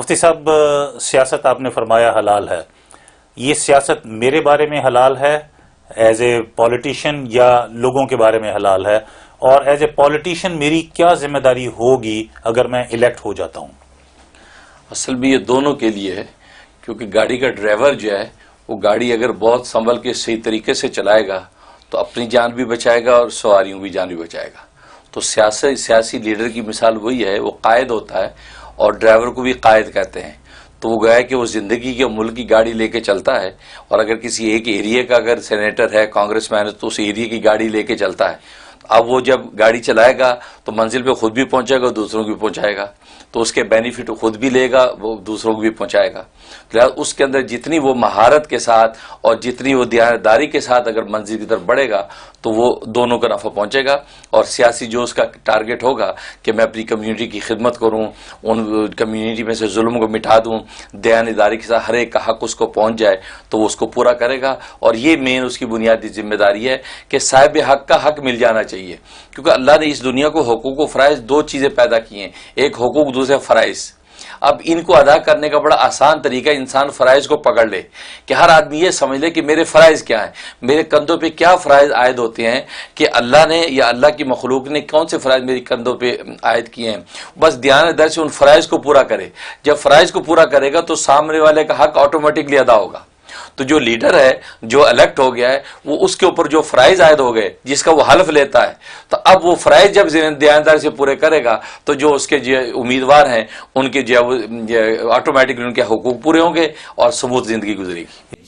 مفتی صاحب، سیاست آپ نے فرمایا حلال ہے. یہ سیاست میرے بارے میں حلال ہے ایز اے پولیٹیشین یا لوگوں کے بارے میں حلال ہے؟ اور ایز اے پولیٹیشین میری کیا ذمہ داری ہوگی اگر میں الیکٹ ہو جاتا ہوں؟ اصل میں یہ دونوں کے لیے ہے، کیونکہ گاڑی کا ڈرائیور جو ہے وہ گاڑی اگر بہت سنبھل کے صحیح طریقے سے چلائے گا تو اپنی جان بھی بچائے گا اور سواریوں کی جان بھی بچائے گا. تو سیاسی لیڈر کی مثال وہی ہے، وہ قائد ہوتا ہے اور ڈرائیور کو بھی قائد کہتے ہیں. تو وہ گیا کہ وہ زندگی کے ملک کی گاڑی لے کے چلتا ہے، اور اگر کسی ایک ایریے کا اگر سینیٹر ہے، کانگریس مین ہے، تو اس ایریے کی گاڑی لے کے چلتا ہے. اب وہ جب گاڑی چلائے گا تو منزل پہ خود بھی پہنچے گا، دوسروں کو بھی پہنچائے گا، تو اس کے بینیفٹ خود بھی لے گا، وہ دوسروں کو بھی پہنچائے گا. لہٰذا اس کے اندر جتنی وہ مہارت کے ساتھ اور جتنی وہ دیانتداری کے ساتھ اگر منزل کی طرف بڑھے گا تو وہ دونوں کا نفع پہنچے گا. اور سیاسی جو اس کا ٹارگٹ ہوگا کہ میں اپنی کمیونٹی کی خدمت کروں، ان کمیونٹی میں سے ظلم کو مٹا دوں، دیانتداری کے ساتھ ہر ایک کا حق اس کو پہنچ جائے، تو وہ اس کو پورا کرے گا. اور یہ مین اس کی بنیادی ذمہ داری ہے کہ صاحب حق کا حق مل جانا چاہیے، کیونکہ اللہ نے اس دنیا کو حقوق و فرائض دو چیزیں پیدا کی ہیں، ایک حقوق، دوسرے فرائض. اب ان کو ادا کرنے کا بڑا آسان طریقہ انسان فرائض کو پکڑ لے، کہ ہر آدمی یہ سمجھ لے کہ میرے فرائض کیا ہیں، میرے کندھوں پہ کیا فرائض عائد ہوتے ہیں، کہ اللہ نے یا اللہ کی مخلوق نے کون سے فرائض میری کندھوں پہ عائد کیے ہیں. بس دیانت سے ان فرائض کو پورا کرے. جب فرائض کو پورا کرے گا تو سامنے والے کا حق آٹومیٹکلی ادا ہوگا. تو جو لیڈر ہے، جو الیکٹ ہو گیا ہے، وہ اس کے اوپر جو فرائض عائد ہو گئے، جس کا وہ حلف لیتا ہے، تو اب وہ فرائض جب دیانتداری سے پورے کرے گا تو جو اس کے امیدوار ہیں ان کے آٹومیٹکلی ان کے حقوق پورے ہوں گے اور سموتھ زندگی گزرے گی.